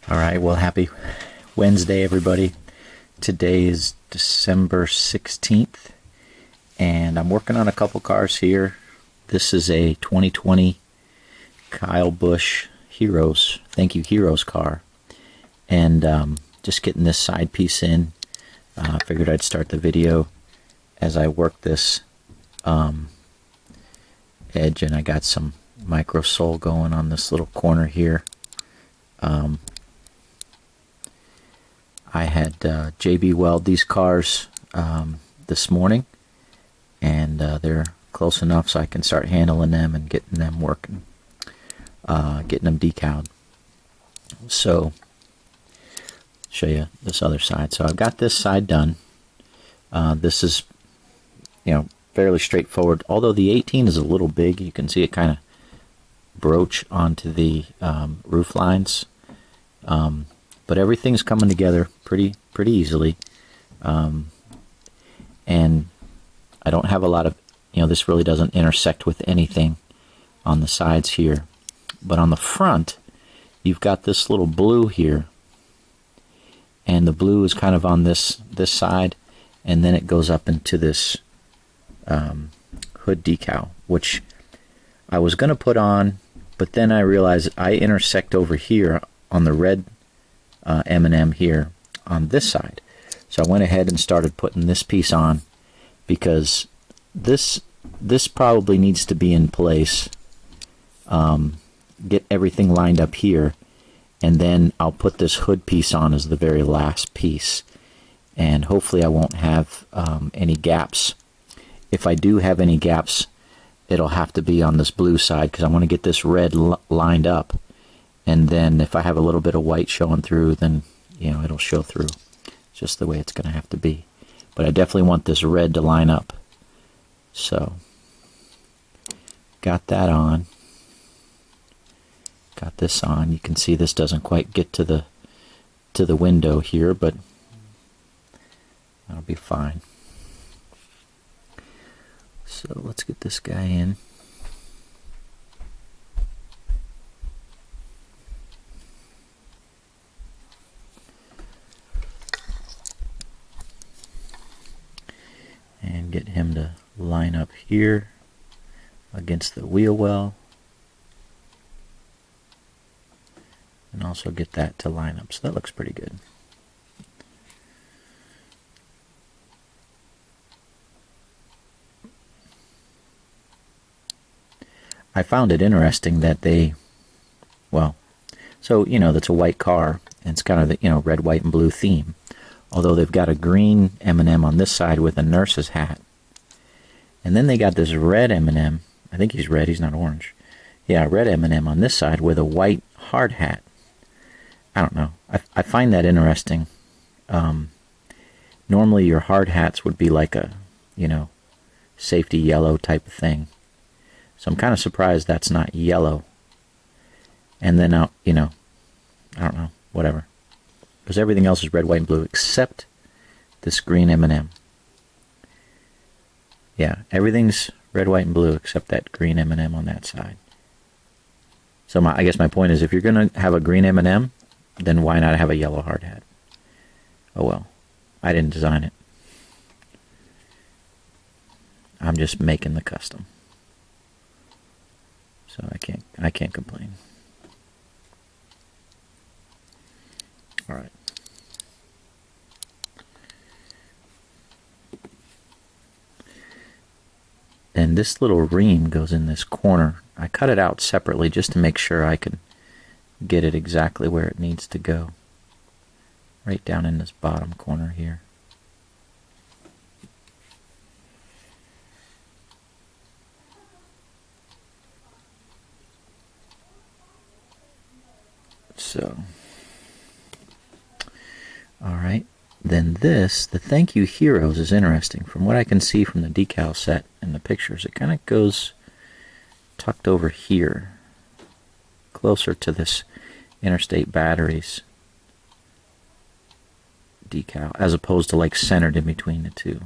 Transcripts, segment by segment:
All right, well, happy Wednesday, everybody. Today is December 16th, and I'm working on a couple cars here. This is a 2020 Kyle Busch Heroes, thank you, Heroes car. And just getting this side piece in. Figured I'd start the video as I work this edge, and I got some micro sole going on this little corner here. I had JB weld these cars this morning, and they're close enough so I can start handling them and getting them working, getting them decaled. So, show you this other side. So I've got this side done. This is, fairly straightforward. Although the 18 is a little big, you can see it kind of broach onto the roof lines. But everything's coming together pretty easily, and I don't have a lot of, this really doesn't intersect with anything on the sides here, but on the front you've got this little blue here, and the blue is kind of on this side, and then it goes up into this hood decal, which I was going to put on, but then I realized I intersect over here on the red M&M here on this side. So I went ahead and started putting this piece on, because this probably needs to be in place. Get everything lined up here, and then I'll put this hood piece on as the very last piece, and hopefully I won't have any gaps. If I do have any gaps, it'll have to be on this blue side, because I want to get this red lined up. And then if I have a little bit of white showing through, then, it'll show through. It's just the way it's going to have to be. But I definitely want this red to line up. So, got that on. Got this on. You can see this doesn't quite get to the window here, but that'll be fine. So let's get this guy in. And get him to line up here against the wheel well. And also get that to line up. So that looks pretty good. I found it interesting that that's a white car, and it's kind of the, red, white, and blue theme. Although they've got a green M&M on this side with a nurse's hat. And then they got this red M&M. I think he's red, he's not orange. Yeah, red M&M on this side with a white hard hat. I don't know. I find that interesting. Normally your hard hats would be like a, safety yellow type of thing. So I'm kind of surprised that's not yellow. And then, I don't know, whatever. Because everything else is red, white, and blue except this green M&M. Yeah, everything's red, white, and blue except that green M&M on that side. So I guess my point is, if you're going to have a green M&M, then why not have a yellow hard hat? Oh well, I didn't design it. I'm just making the custom. So I can't complain. All right. And this little ream goes in this corner. I cut it out separately just to make sure I can get it exactly where it needs to go. Right down in this bottom corner here. So, all right. Then this, the Thank You Heroes, is interesting. From what I can see from the decal set and the pictures, it kind of goes tucked over here, closer to this Interstate Batteries decal, as opposed to like centered in between the two.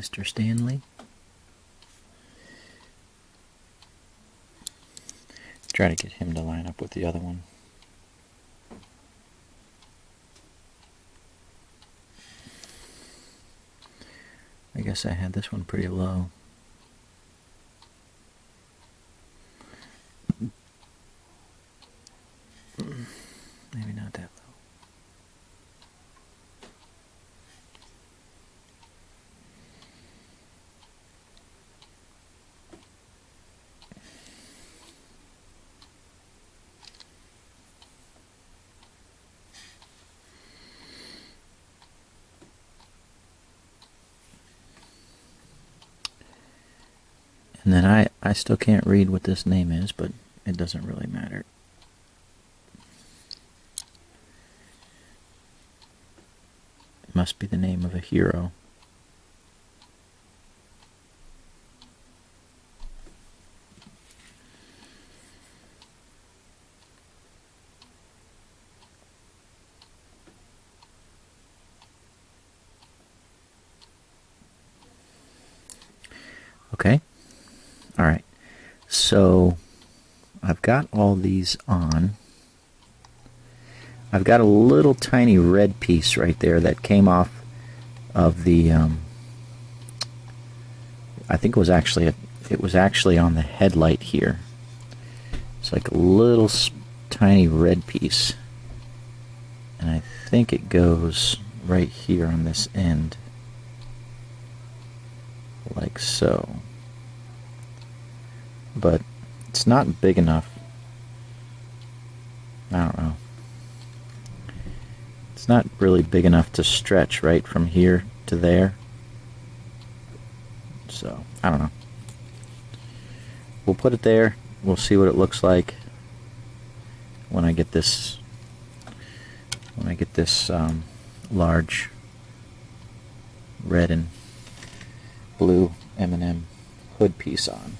Mr. Stanley. Try to get him to line up with the other one. I guess I had this one pretty low. Maybe not that low. And then I still can't read what this name is, but it doesn't really matter. It must be the name of a hero. Okay. All right, so I've got all these on. I've got a little tiny red piece right there that came off of the. I think it was actually on the headlight here. It's like a little tiny red piece, and I think it goes right here on this end, like so. But it's not big enough. I don't know. It's not really big enough to stretch right from here to there. So, I don't know. We'll put it there. We'll see what it looks like when I get this large red and blue M&M hood piece on.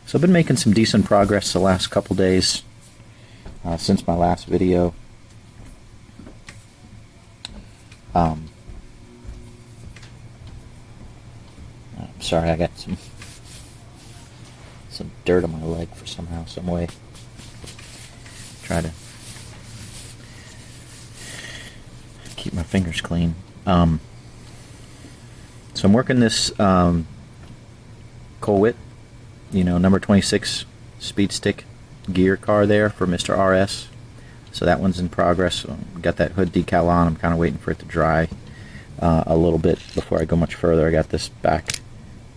So I've been making some decent progress the last couple days since my last video. I'm sorry, I got some dirt on my leg for somehow, some way. Try to keep my fingers clean. So I'm working this Colwitt, number 26 speed stick gear car there for Mr. RS. So that one's in progress. So got that hood decal on. I'm kind of waiting for it to dry a little bit before I go much further. I got the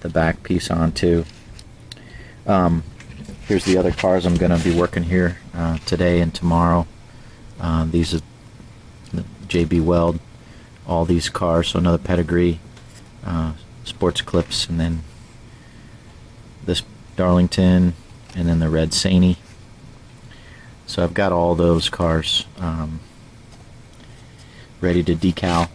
back piece on too. Here's the other cars I'm going to be working here today and tomorrow. These are the JB Weld, all these cars. So another pedigree, sports clips, and then this Darlington, and then the red Saney. So I've got all those cars ready to decal.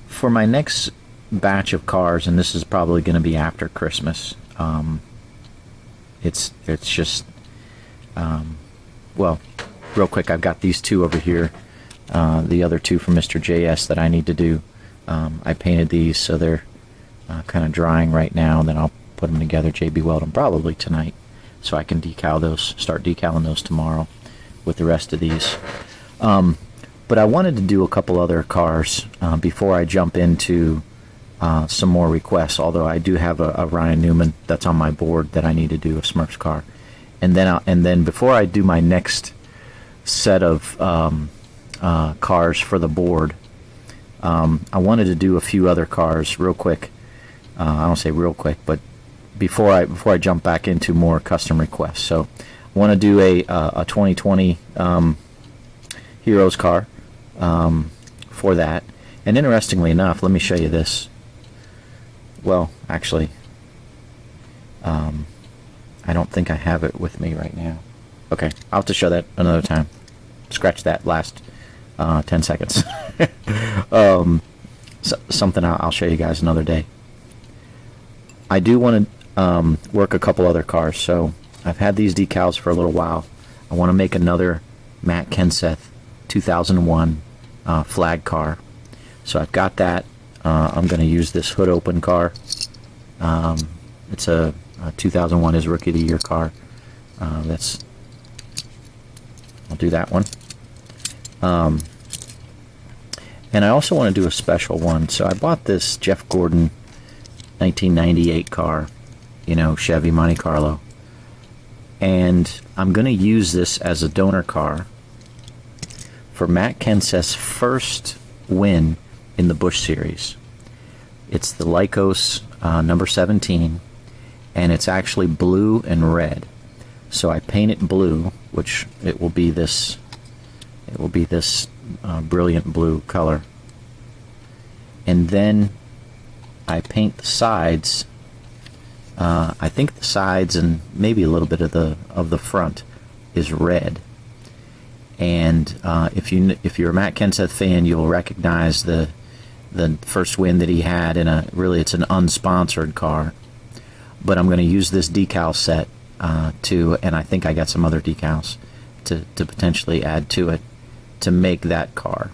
For my next batch of cars, and this is probably going to be after Christmas, it's just well, real quick, I've got these two over here, the other two from Mr. JS that I need to do. I painted these, so they're kind of drying right now, and then I'll put them together, JB Weld them probably tonight, so I can decal those, start decaling those tomorrow with the rest of these. But I wanted to do a couple other cars before I jump into some more requests, although I do have a Ryan Newman that's on my board that I need to do, a Smurfs car. And then before I do my next set of cars for the board, I wanted to do a few other cars real quick. I don't say real quick, but before I jump back into more custom requests. So I want to do a 2020 Heroes car for that. And interestingly enough, let me show you this. Well, actually, I don't think I have it with me right now. Okay, I'll have to show that another time. Scratch that last 10 seconds. Something I'll show you guys another day. I do want to work a couple other cars, so I've had these decals for a little while. I want to make another Matt Kenseth 2001 flag car. So I've got that. I'm going to use this hood open car. It's a 2001 is Rookie of the Year car. I'll do that one. And I also want to do a special one. So I bought this Jeff Gordon 1998 car, Chevy Monte Carlo. And I'm going to use this as a donor car for Matt Kenseth's first win in the Busch Series. It's the Lycos number 17, and it's actually blue and red. So I paint it blue, which it will be this brilliant blue color, and then I paint the sides. I think the sides and maybe a little bit of the front is red. And if you're a Matt Kenseth fan, you'll recognize the first win that he had in it's an unsponsored car. But I'm going to use this decal set and I think I got some other decals to potentially add to it to make that car.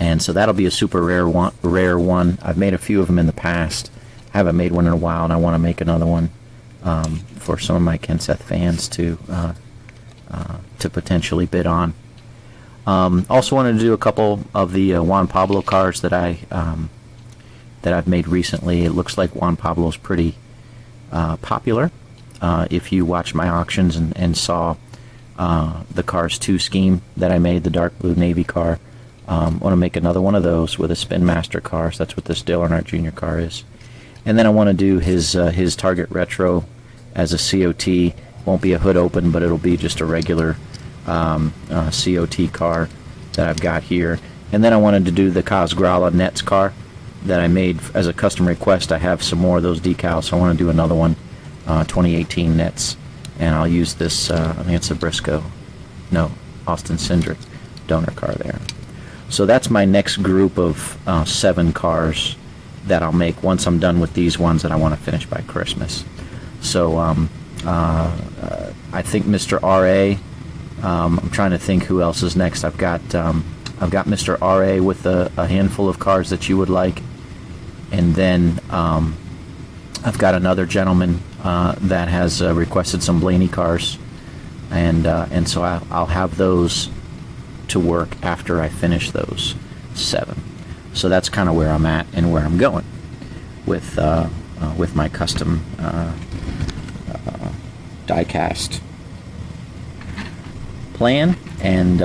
And so that'll be a super rare one. I've made a few of them in the past. I haven't made one in a while, and I want to make another one for some of my Kenseth fans to potentially bid on. Also wanted to do a couple of the Juan Pablo cars that I've made recently. It looks like Juan Pablo's pretty popular. If you watched my auctions and saw the Cars 2 scheme that I made, the dark blue Navy car, I want to make another one of those with a Spin Master car. So that's what this Dale Earnhardt Jr. car is. And then I want to do his Target Retro as a COT. Won't be a hood open, but it'll be just a regular COT car that I've got here. And then I wanted to do the Kaz Grala Nets car that I made as a custom request. I have some more of those decals, so I want to do another one, 2018 Nets. And I'll use this, I think it's a Austin Cindric donor car there. So that's my next group of 7 cars that I'll make once I'm done with these ones that I want to finish by Christmas. So I think Mr. R.A., I'm trying to think who else is next. I've got Mr. R.A. with a handful of cars that you would like. And then I've got another gentleman that has requested some Blaney cars. And so I'll have those to work after I finish those 7. So that's kind of where I'm at and where I'm going with my custom die-cast plan and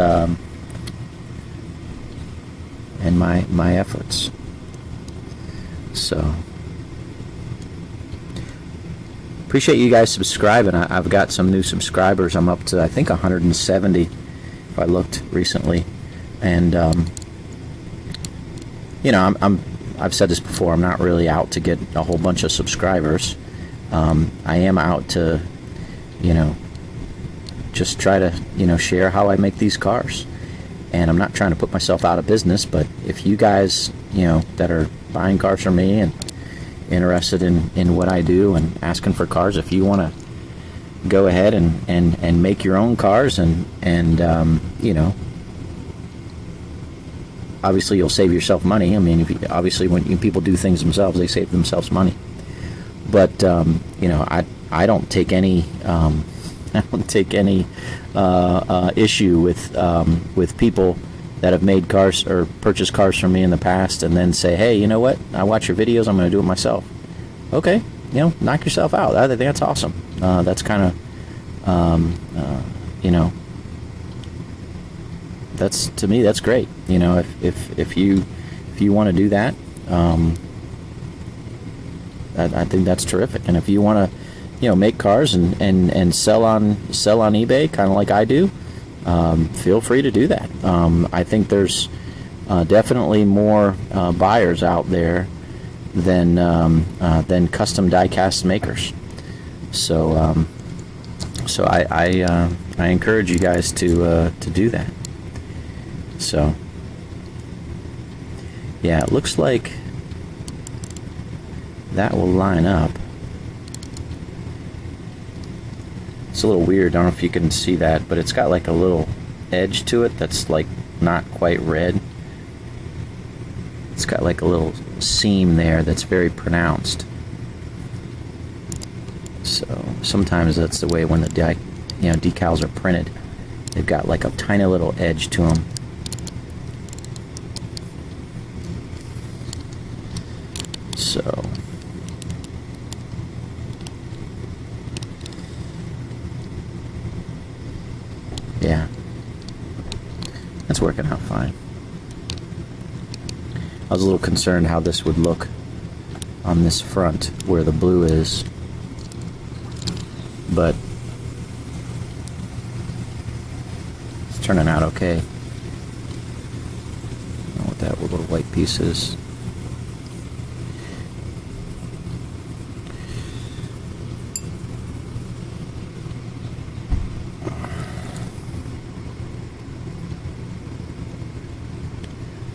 my efforts. So appreciate you guys subscribing. I've got some new subscribers. I'm up to I think 170 if I looked recently, and I've said this before, I'm not really out to get a whole bunch of subscribers. I am out to, just try to, share how I make these cars. And I'm not trying to put myself out of business, but if you guys, that are buying cars from me and interested in what I do and asking for cars, if you want to go ahead and make your own cars and obviously you'll save yourself money. I mean, obviously when people do things themselves, they save themselves money. But I don't take any issue with people that have made cars or purchased cars from me in the past and then say, hey, you know what? I watch your videos. I'm going to do it myself. Okay, knock yourself out. I think that's awesome. That's kind of, that's, to me, that's great. If you want to do that, I think that's terrific. And if you want to, make cars and sell on eBay, kind of like I do, feel free to do that. I think there's definitely more buyers out there than custom die-cast makers. So I encourage you guys to do that. So yeah, it looks like that will line up. It's a little weird. I don't know if you can see that, but it's got like a little edge to it that's like not quite red. It's got like a little seam there that's very pronounced. So sometimes that's the way when the decals are printed. They've got like a tiny little edge to them. So yeah, that's working out fine. I was a little concerned how this would look on this front where the blue is, but it's turning out okay. I don't know what that little white piece is.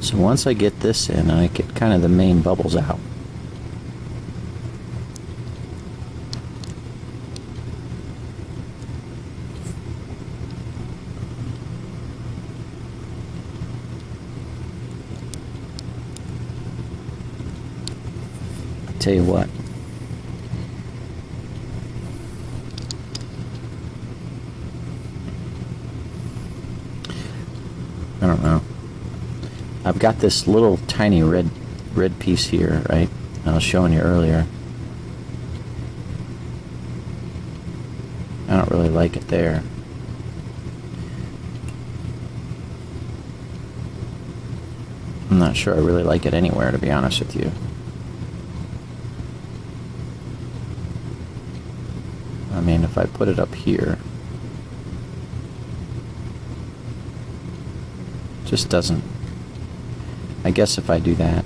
So once I get this in, I get kind of the main bubbles out. Tell you what. I don't know. I've got this little tiny red piece here, right? I was showing you earlier. I don't really like it there. I'm not sure I really like it anywhere, to be honest with you. I mean, if I put it up here, just doesn't. I guess if I do that,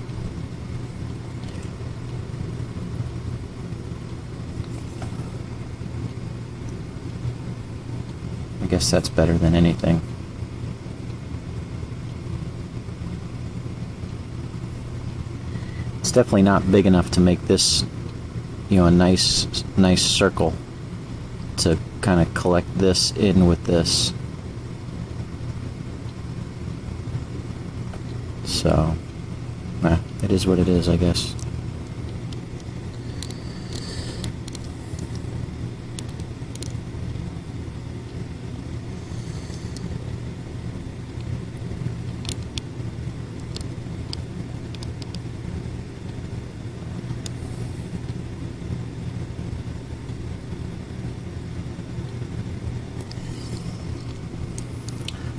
I guess that's better than anything. It's definitely not big enough to make this, a nice circle to kind of collect this in with this. So, it is what it is, I guess.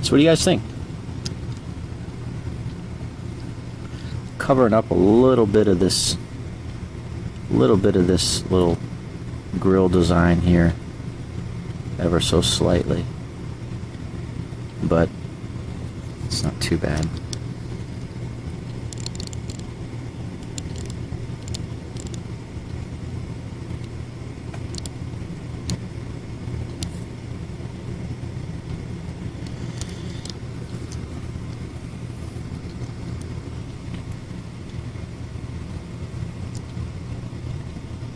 So what do you guys think? Covering up a little bit of this little grill design here, ever so slightly, but it's not too bad.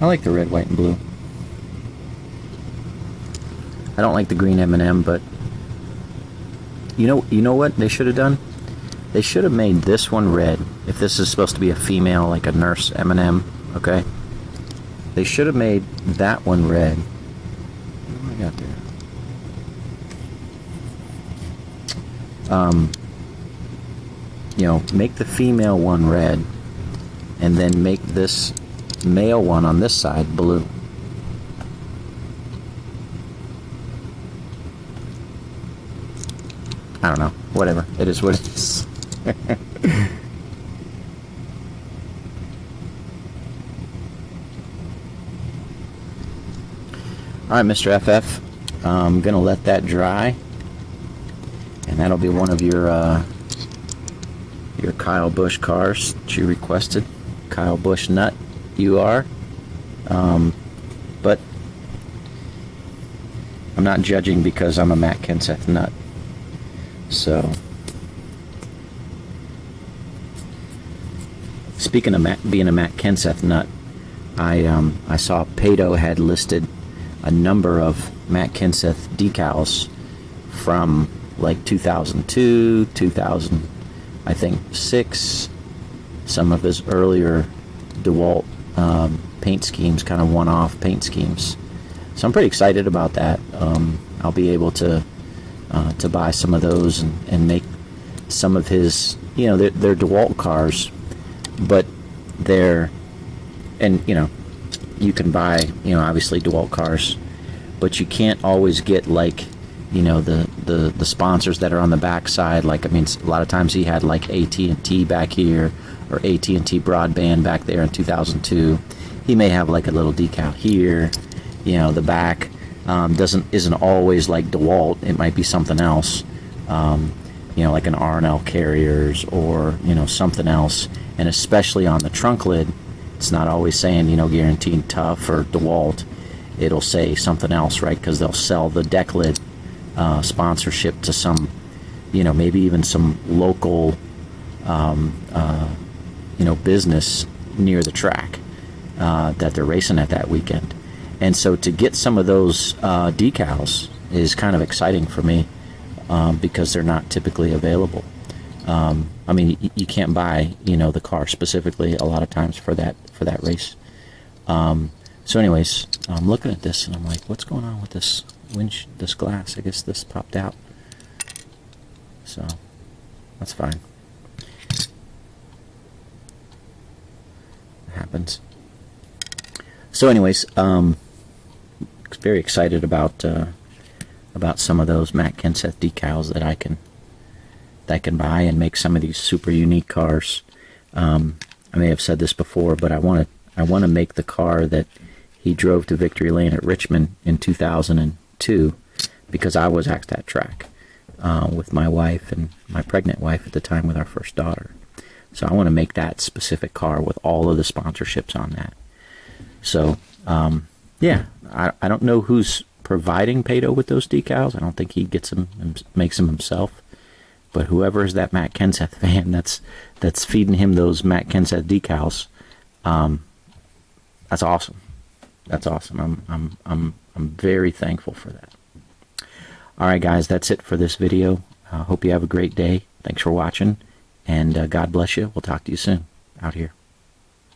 I like the red, white, and blue. I don't like the green M&M, but you know what they should have done? They should have made this one red. If this is supposed to be a female, like a nurse M&M, okay? They should have made that one red. What do I got there? Make the female one red, and then make this male one on this side blue. I don't know. Whatever. It is what it is. Alright, Mr. FF. I'm going to let that dry. And that'll be one of your Kyle Busch cars that you requested. Kyle Busch nut. You are. But I'm not judging because I'm a Matt Kenseth nut. So, speaking of being a Matt Kenseth nut, I saw Pato had listed a number of Matt Kenseth decals from like 2002, 2000, I think 6. Some of his earlier DeWalt paint schemes, kind of one-off paint schemes. So I'm pretty excited about that. I'll be able to buy some of those and make some of his, you know, they're DeWalt cars, but they're, and you know, you can buy, you know, obviously DeWalt cars, but you can't always get, like, you know, the sponsors that are on the back side. Like, I mean, a lot of times he had like AT&T back here, or AT&T broadband back there in 2002. He may have like a little decal here. You know, the back isn't always like DeWalt. It might be something else. You know, like an R&L Carriers, or, you know, something else. And especially on the trunk lid, it's not always saying, you know, guaranteed tough or DeWalt. It'll say something else, right? Because they'll sell the deck lid sponsorship to some, you know, maybe even some local, you know, business near the track that they're racing at that weekend. And so to get some of those decals is kind of exciting for me, because they're not typically available. I mean, you can't buy, you know, the car specifically a lot of times for that race. So anyways, I'm looking at this and I'm like, what's going on with this this glass? I guess this popped out. So that's fine. It happens. So anyways, very excited about some of those Matt Kenseth decals that I can buy and make some of these super unique cars. I may have said this before, but I want to make the car that he drove to victory lane at Richmond in 2002, because I was at that track with my wife and my pregnant wife at the time, with our first daughter. So I want to make that specific car with all of the sponsorships on that. So yeah, I don't know who's providing Pato with those decals. I don't think he gets them and makes them himself. But whoever is that Matt Kenseth fan that's feeding him those Matt Kenseth decals, that's awesome. That's awesome. I'm very thankful for that. All right, guys, that's it for this video. Hope you have a great day. Thanks for watching, and God bless you. We'll talk to you soon. Out here.